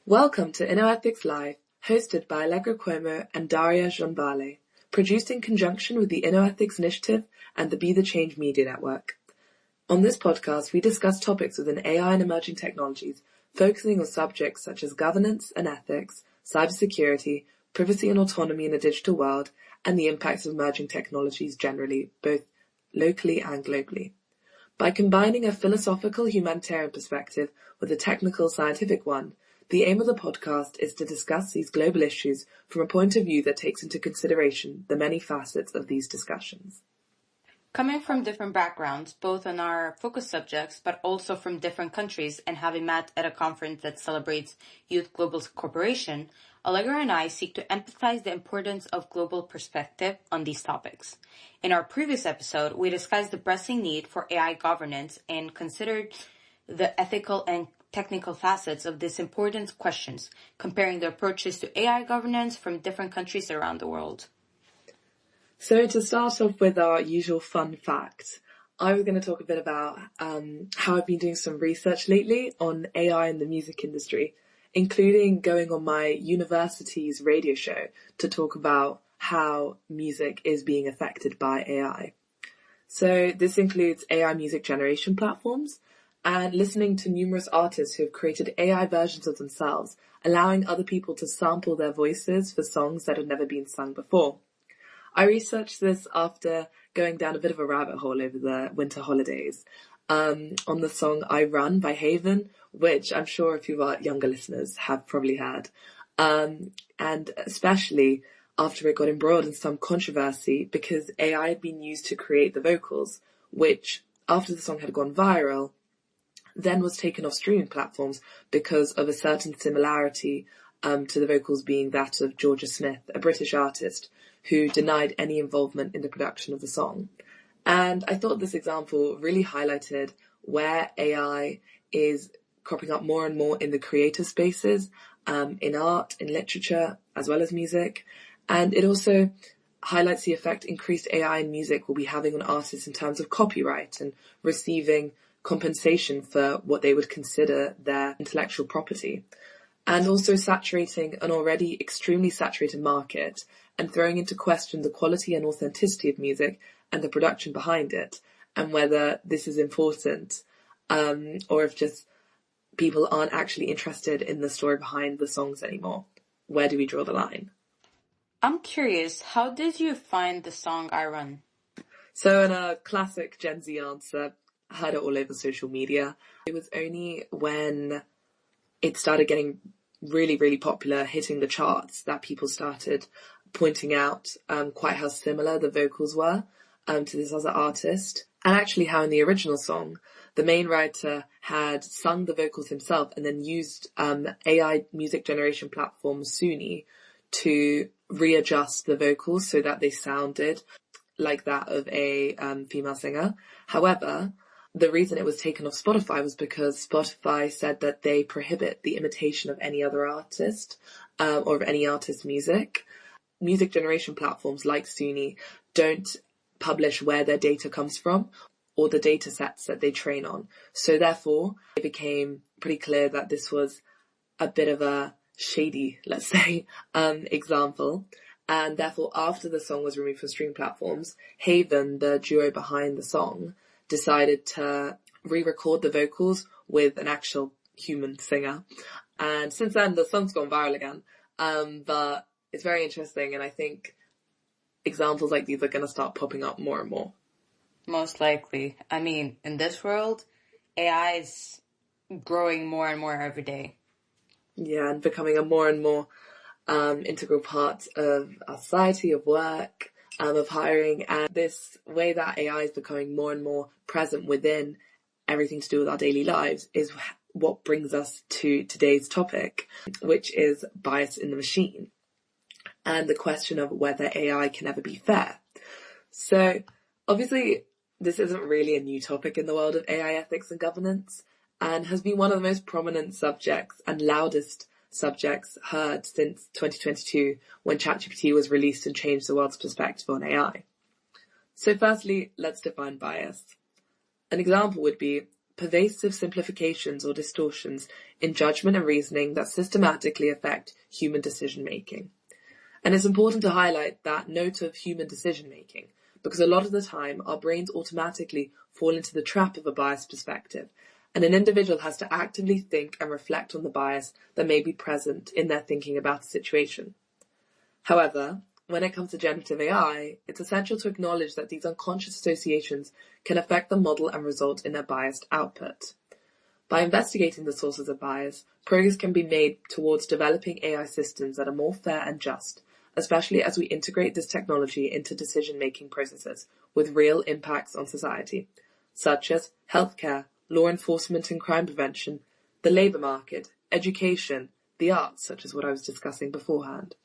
Welcome to InnoEthics Live, hosted by Allegra and Daria, produced in conjunction with the InnoEthics Initiative and the Be the Change Media Network. On this podcast, we discuss topics within AI and emerging technologies, focusing on subjects such as governance and ethics, cybersecurity, privacy and autonomy in a digital world, and the impacts of emerging technologies generally, both locally and globally. By combining a philosophical humanitarian perspective with a technical scientific one, the aim of the podcast is to discuss these global issues from a point of view that takes into consideration the many facets of these discussions. Coming from different backgrounds, both on our focus subjects, but also from different countries, and having met at a conference that celebrates Youth Global Cooperation, Allegra and I seek to emphasize the importance of global perspective on these topics. In our previous episode, we discussed the pressing need for AI governance and considered the ethical and technical facets of these important questions, comparing the approaches to AI governance from different countries around the world. So to start off with our usual fun fact, I was going to talk a bit about how I've been doing some research lately on AI in the music industry, including going on my university's radio show to talk about how music is being affected by AI. So this includes AI music generation platforms, and listening to numerous artists who have created AI versions of themselves, allowing other people to sample their voices for songs that had never been sung before. I researched this after going down a bit of a rabbit hole over the winter holidays on the song I Run by Haven, which I'm sure a few of our younger listeners have probably heard, and especially after it got embroiled in some controversy because AI had been used to create the vocals, which, after the song had gone viral, then was taken off streaming platforms because of a certain similarity to the vocals being that of Georgia Smith, a British artist who denied any involvement in the production of the song. And I thought this example really highlighted where AI is cropping up more and more in the creative spaces, in art, in literature, as well as music. And it also highlights the effect increased AI in music will be having on artists in terms of copyright and receiving compensation for what they would consider their intellectual property, and also saturating an already extremely saturated market and throwing into question the quality and authenticity of music and the production behind it, and whether this is important or if just people aren't actually interested in the story behind the songs anymore. Where do we draw the line? I'm curious, how did you find the song I Run? So in a classic Gen Z answer, I heard it all over social media. It was only when it started getting really, really popular, hitting the charts, that people started pointing out quite how similar the vocals were to this other artist. And actually how in the original song, the main writer had sung the vocals himself and then used AI music generation platform Suni to readjust the vocals so that they sounded like that of a female singer. However, the reason it was taken off Spotify was because Spotify said that they prohibit the imitation of any other artist or of any artist's music. Music generation platforms like Suni don't publish where their data comes from or the data sets that they train on. So therefore, it became pretty clear that this was a bit of a shady, let's say, example. And therefore, after the song was removed from streaming platforms, Haven, the duo behind the song, decided to re-record the vocals with an actual human singer. And since then, the song's gone viral again. But it's very interesting, and I think examples like these are going to start popping up more and more. Most likely. I mean, in this world, AI is growing more and more every day. Yeah, and becoming a more and more integral part of our society, of work, of hiring, and this way that AI is becoming more and more present within everything to do with our daily lives is what brings us to today's topic, which is bias in the machine and the question of whether AI can ever be fair. So obviously this isn't really a new topic in the world of AI ethics and governance, and has been one of the most prominent subjects and loudest subjects heard since 2022 when ChatGPT was released and changed the world's perspective on AI. So firstly, let's define bias. An example would be pervasive simplifications or distortions in judgment and reasoning that systematically affect human decision-making. And it's important to highlight that note of human decision-making, because a lot of the time our brains automatically fall into the trap of a biased perspective, and an individual has to actively think and reflect on the bias that may be present in their thinking about a situation. However, when it comes to generative AI, it's essential to acknowledge that these unconscious associations can affect the model and result in a biased output. By investigating the sources of bias, progress can be made towards developing AI systems that are more fair and just, especially as we integrate this technology into decision-making processes with real impacts on society, such as healthcare, law enforcement and crime prevention, the labour market, education, the arts, such as what I was discussing beforehand.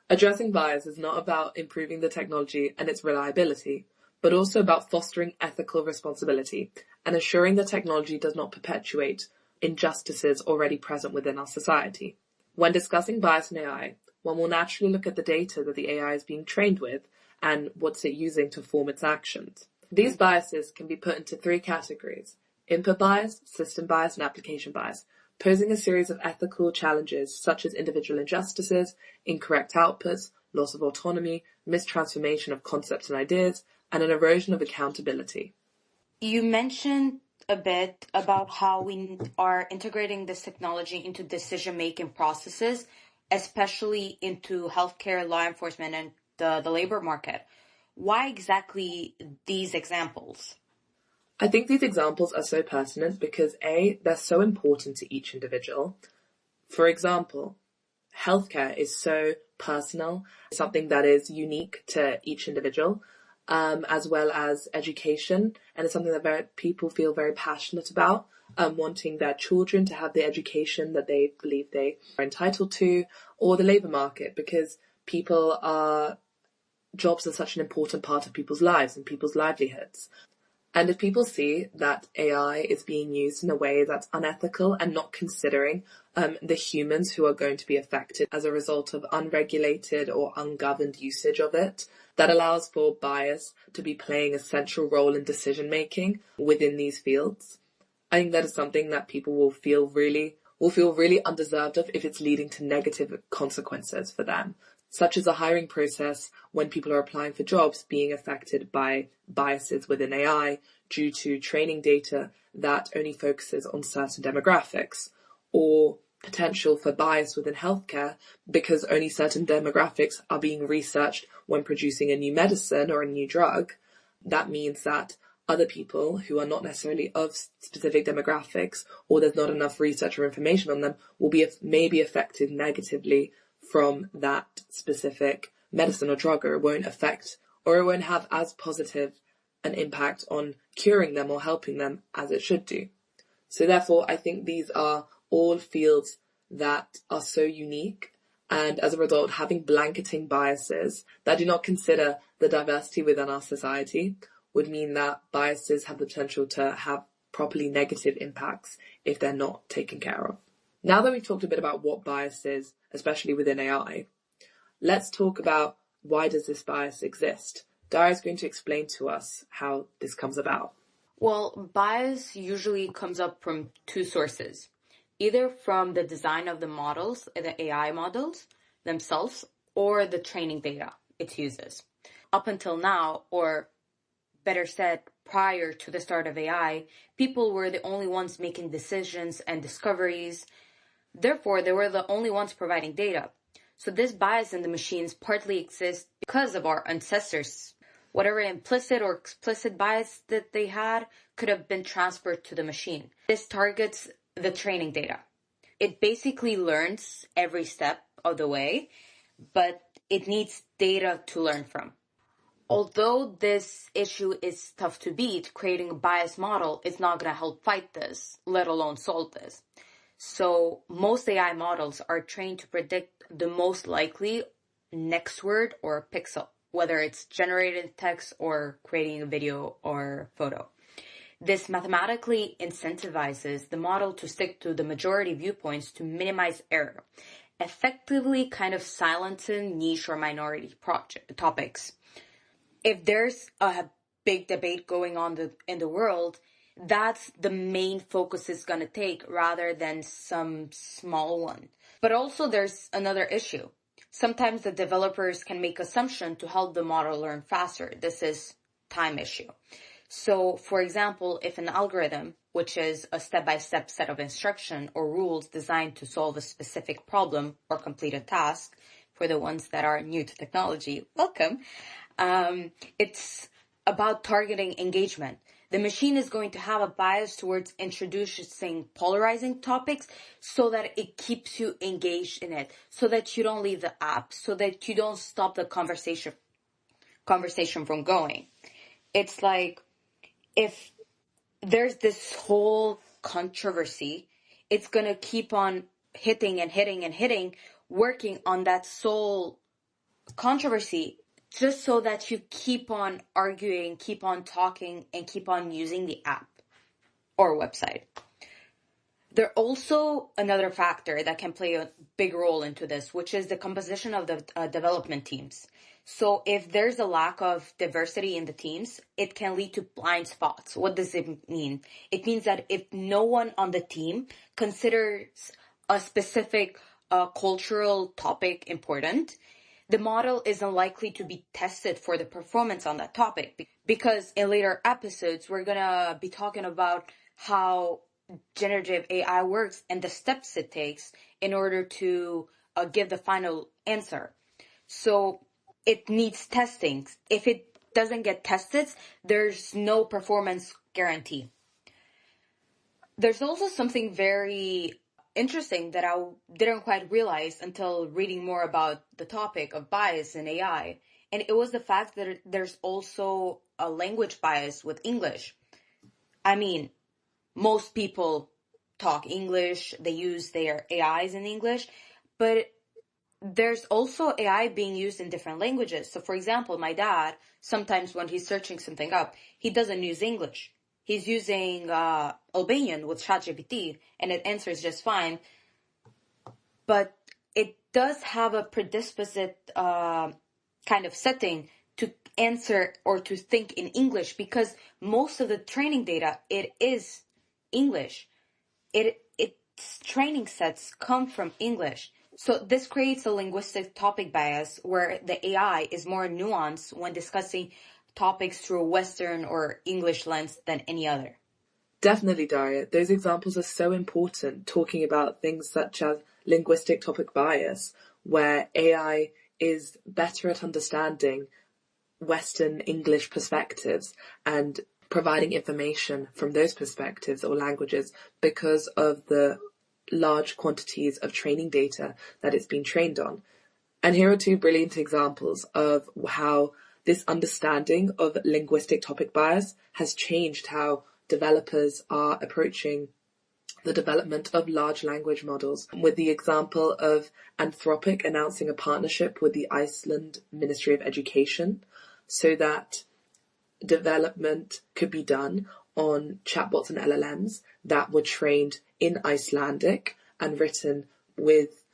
Addressing bias is not about improving the technology and its reliability, but also about fostering ethical responsibility and ensuring the technology does not perpetuate injustices already present within our society. When discussing bias in AI, one will naturally look at the data that the AI is being trained with and what's it using to form its actions. These biases can be put into three categories: input bias, system bias, and application bias, posing a series of ethical challenges such as individual injustices, incorrect outputs, loss of autonomy, mistransformation of concepts and ideas, and an erosion of accountability. You mentioned a bit about how we are integrating this technology into decision-making processes, especially into healthcare, law enforcement, and the labor market. Why exactly these examples? I think these examples are so pertinent because A, they're so important to each individual. For example, healthcare is so personal, something that is unique to each individual, as well as education, and it's something that people feel very passionate about, wanting their children to have the education that they believe they are entitled to, or the labour market, because jobs are such an important part of people's lives and people's livelihoods. And if people see that AI is being used in a way that's unethical and not considering the humans who are going to be affected as a result of unregulated or ungoverned usage of it, that allows for bias to be playing a central role in decision making within these fields. I think that is something that people will feel really undeserved of if it's leading to negative consequences for them, such as a hiring process when people are applying for jobs being affected by biases within AI due to training data that only focuses on certain demographics, or potential for bias within healthcare because only certain demographics are being researched when producing a new medicine or a new drug. That means that other people who are not necessarily of specific demographics, or there's not enough research or information on them, may be affected negatively from that specific medicine or drug, or it won't have as positive an impact on curing them or helping them as it should do. So therefore, I think these are all fields that are so unique, and as a result, having blanketing biases that do not consider the diversity within our society would mean that biases have the potential to have properly negative impacts if they're not taken care of. Now that we've talked a bit about what bias is, especially within AI, let's talk about why does this bias exist. Daria is going to explain to us how this comes about. Well, bias usually comes up from two sources, either from the design of the models, the AI models themselves, or the training data it uses. Up until now, or better said, prior to the start of AI, people were the only ones making decisions and discoveries. Therefore, they were the only ones providing data. So this bias in the machines partly exists because of our ancestors. Whatever implicit or explicit bias that they had could have been transferred to the machine. This targets the training data. It basically learns every step of the way, but it needs data to learn from. Although this issue is tough to beat, creating a biased model is not going to help fight this, let alone solve this. So most AI models are trained to predict the most likely next word or pixel, whether it's generated text or creating a video or photo. This mathematically incentivizes the model to stick to the majority viewpoints to minimize error, effectively kind of silencing niche or minority topics. If there's a big debate going on in the world, that's the main focus it's going to take rather than some small one. But also there's another issue. Sometimes the developers can make assumptions to help the model learn faster. This is time issue. So, for example, if an algorithm, which is a step-by-step set of instruction or rules designed to solve a specific problem or complete a task, for the ones that are new to technology, welcome. It's about targeting engagement. The machine is going to have a bias towards introducing polarizing topics so that it keeps you engaged in it, so that you don't leave the app, so that you don't stop the conversation from going. It's like, if there's this whole controversy, it's going to keep on hitting and hitting and hitting, working on that sole controversy just so that you keep on arguing, keep on talking, and keep on using the app or website. There's also another factor that can play a big role into this, which is the composition of the development teams. So if there's a lack of diversity in the teams, it can lead to blind spots. What does it mean? It means that if no one on the team considers a specific cultural topic important, the model is unlikely to be tested for the performance on that topic. Because in later episodes, we're going to be talking about how generative AI works and the steps it takes in order to give the final answer. So it needs testing. If it doesn't get tested, there's no performance guarantee. There's also something very interesting that I didn't quite realize until reading more about the topic of bias in AI. And it was the fact that there's also a language bias with English. I mean, most people talk English, they use their AIs in English, but there's also AI being used in different languages. So for example, my dad, sometimes when he's searching something up, he doesn't use English. He's using Albanian with ChatGPT, and it answers just fine. But it does have a predisposite kind of setting to answer or to think in English, because most of the training data, it is English. Its training sets come from English. So this creates a linguistic topic bias where the AI is more nuanced when discussing topics through a Western or English lens than any other. Definitely, Daria. Those examples are so important, talking about things such as linguistic topic bias, where AI is better at understanding Western English perspectives and providing information from those perspectives or languages because of the large quantities of training data that it's been trained on. And here are two brilliant examples of how this understanding of linguistic topic bias has changed how developers are approaching the development of large language models, with the example of Anthropic announcing a partnership with the Iceland Ministry of Education so that development could be done on chatbots and LLMs that were trained in Icelandic and written with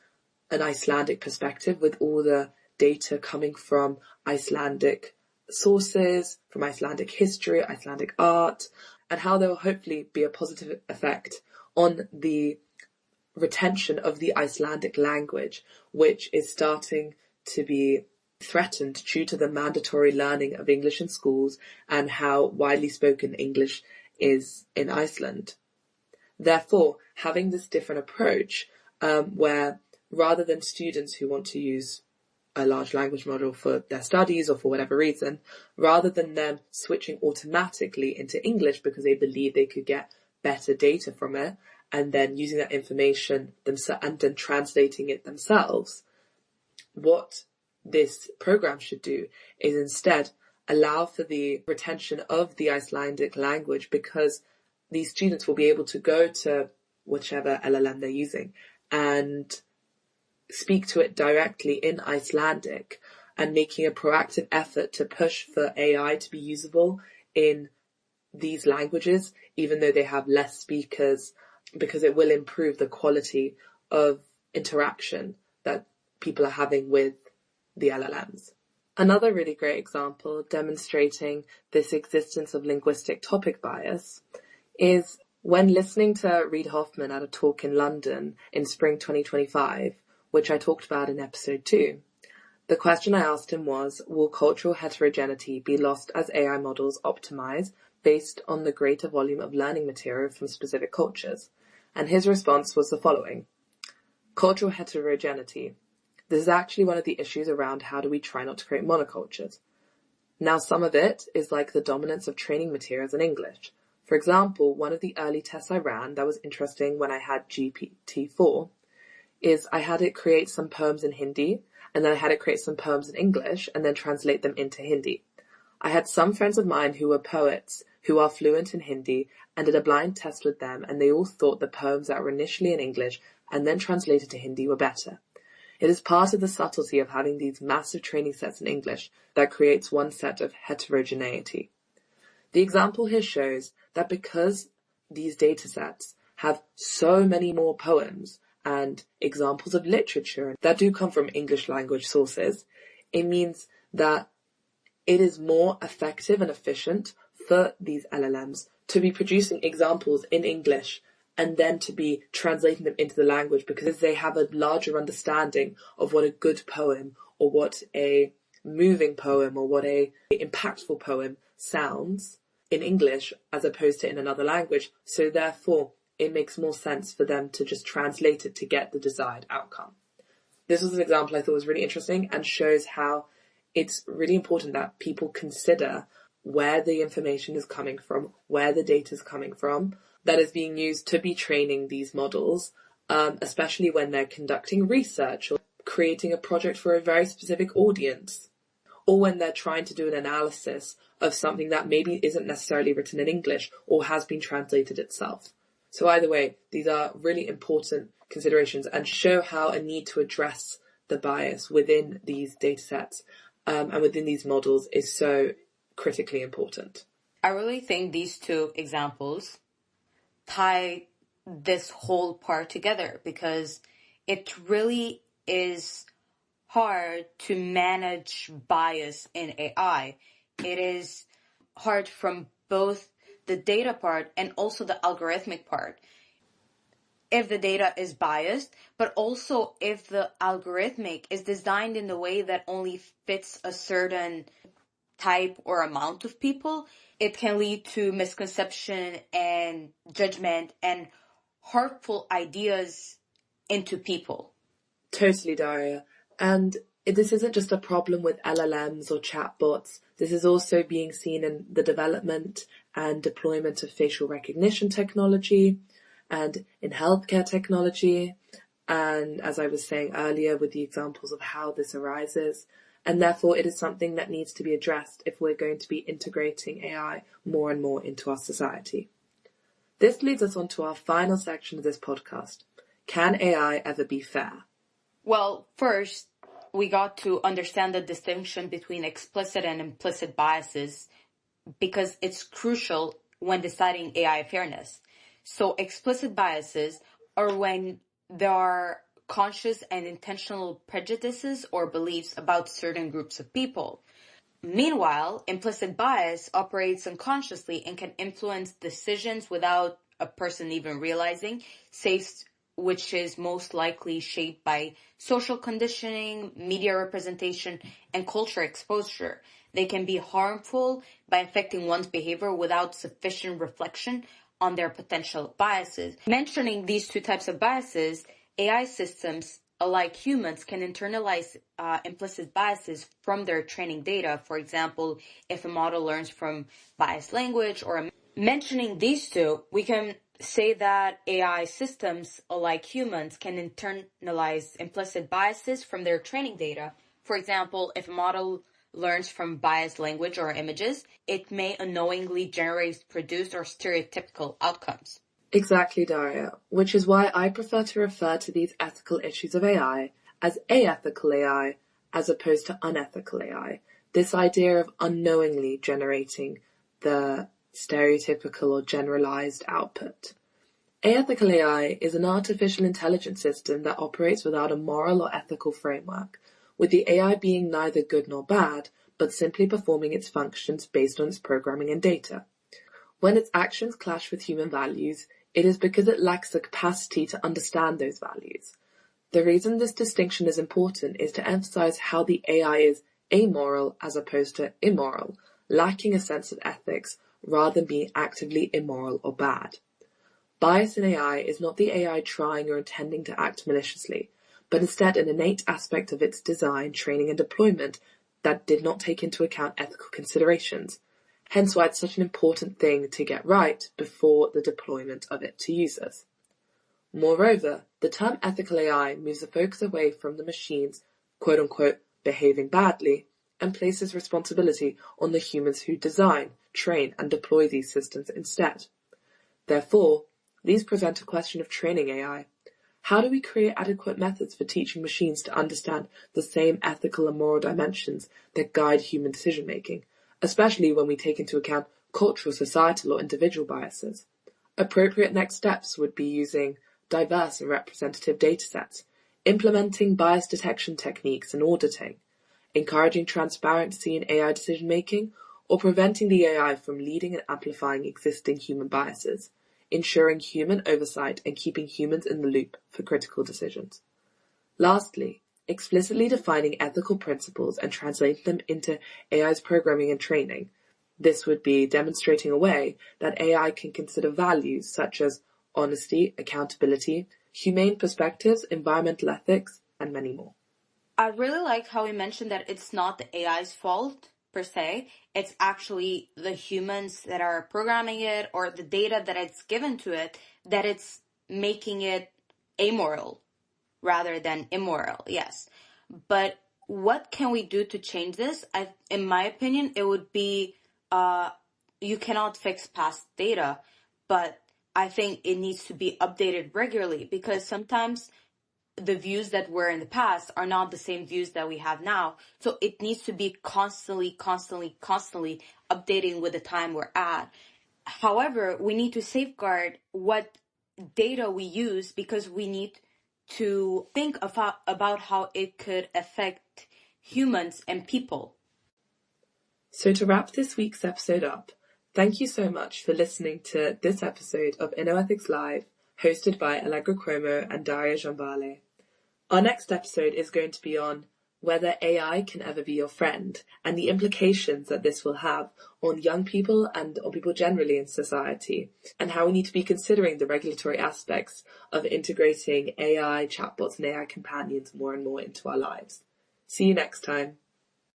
an Icelandic perspective, with all the data coming from Icelandic sources, from Icelandic history, Icelandic art, and how there will hopefully be a positive effect on the retention of the Icelandic language, which is starting to be threatened due to the mandatory learning of English in schools and how widely spoken English is in Iceland. Therefore, having this different approach where rather than students who want to use a large language model for their studies or for whatever reason, rather than them switching automatically into English because they believe they could get better data from it and then using that information and then translating it themselves, what this program should do is instead allow for the retention of the Icelandic language, because these students will be able to go to whichever LLM they're using and speak to it directly in Icelandic, and making a proactive effort to push for AI to be usable in these languages, even though they have less speakers, because it will improve the quality of interaction that people are having with the LLMs. Another really great example demonstrating this existence of linguistic topic bias is when listening to Reid Hoffman at a talk in London in spring 2025, which I talked about in episode 2, the question I asked him was, will cultural heterogeneity be lost as AI models optimize based on the greater volume of learning material from specific cultures? And his response was the following. Cultural heterogeneity. This is actually one of the issues around how do we try not to create monocultures. Now, some of it is like the dominance of training materials in English. For example, one of the early tests I ran that was interesting when I had GPT-4 is I had it create some poems in Hindi, and then I had it create some poems in English and then translate them into Hindi. I had some friends of mine who were poets who are fluent in Hindi and did a blind test with them, and they all thought the poems that were initially in English and then translated to Hindi were better. It is part of the subtlety of having these massive training sets in English that creates one set of heterogeneity. The example here shows that because these data sets have so many more poems and examples of literature that do come from English language sources, it means that it is more effective and efficient for these LLMs to be producing examples in English and then to be translating them into the language, because they have a larger understanding of what a good poem or what a moving poem or what a impactful poem sounds in English as opposed to in another language. So therefore, it makes more sense for them to just translate it to get the desired outcome. This was an example I thought was really interesting and shows how it's really important that people consider where the information is coming from, where the data is coming from, that is being used to be training these models, especially when they're conducting research or creating a project for a very specific audience, or when they're trying to do an analysis of something that maybe isn't necessarily written in English or has been translated itself. So either way, these are really important considerations and show how a need to address the bias within these data sets and within these models is so critically important. I really think these two examples tie this whole part together, because it really is hard to manage bias in AI. It is hard from both the data part and also the algorithmic part. If the data is biased, but also if the algorithmic is designed in a way that only fits a certain type or amount of people, it can lead to misconception and judgment and hurtful ideas into people. Totally, Daria. And this isn't just a problem with LLMs or chatbots. This is also being seen in the development and deployment of facial recognition technology and in healthcare technology. And as I was saying earlier, with the examples of how this arises. And therefore, it is something that needs to be addressed if we're going to be integrating AI more and more into our society. This leads us on to our final section of this podcast. Can AI ever be fair? Well, first, we got to understand the distinction between explicit and implicit biases, because it's crucial when deciding AI fairness. So explicit biases are when there are conscious and intentional prejudices or beliefs about certain groups of people. Meanwhile, implicit bias operates unconsciously and can influence decisions without a person even realizing, which is most likely shaped by social conditioning, media representation, and cultural exposure. They can be harmful by affecting one's behavior without sufficient reflection on their potential biases. Mentioning these two types of biases, AI systems, like humans, can internalize implicit biases from their training data. For example, if a model learns from biased language mentioning these two, we can say that AI systems, like humans, can internalize implicit biases from their training data. For example, if a model learns from biased language or images, it may unknowingly generate produced or stereotypical outcomes. Exactly, Daria, which is why I prefer to refer to these ethical issues of AI as aethical AI as opposed to unethical AI. This idea of unknowingly generating the stereotypical or generalized output. Aethical AI is an artificial intelligence system that operates without a moral or ethical framework, with the AI being neither good nor bad, but simply performing its functions based on its programming and data. When its actions clash with human values, it is because it lacks the capacity to understand those values. The reason this distinction is important is to emphasize how the AI is amoral as opposed to immoral, lacking a sense of ethics rather than being actively immoral or bad. Bias in AI is not the AI trying or intending to act maliciously, but instead an innate aspect of its design, training, and deployment that did not take into account ethical considerations. Hence why it's such an important thing to get right before the deployment of it to users. Moreover, the term ethical AI moves the focus away from the machines, quote-unquote, behaving badly, and places responsibility on the humans who design, train, and deploy these systems instead. Therefore, these present a question of training AI. How do we create adequate methods for teaching machines to understand the same ethical and moral dimensions that guide human decision-making, especially when we take into account cultural, societal, or individual biases? Appropriate next steps would be using diverse and representative datasets, implementing bias detection techniques and auditing, encouraging transparency in AI decision-making, or preventing the AI from leading and amplifying existing human biases, ensuring human oversight and keeping humans in the loop for critical decisions. Lastly, explicitly defining ethical principles and translating them into AI's programming and training. This would be demonstrating a way that AI can consider values such as honesty, accountability, humane perspectives, environmental ethics, and many more. I really like how he mentioned that it's not the AI's fault per se. It's actually the humans that are programming it or the data that it's given to it that it's making it amoral rather than immoral. Yes. But what can we do to change this? In my opinion, it would be you cannot fix past data, but I think it needs to be updated regularly because sometimes the views that were in the past are not the same views that we have now. So it needs to be constantly updating with the time we're at. However, we need to safeguard what data we use because we need to think about how it could affect humans and people. So to wrap this week's episode up, thank you so much for listening to this episode of InnoEthics Live, hosted by Allegra and Daria. Our next episode is going to be on whether AI can ever be your friend and the implications that this will have on young people and on people generally in society, and how we need to be considering the regulatory aspects of integrating AI chatbots and AI companions more and more into our lives. See you next time.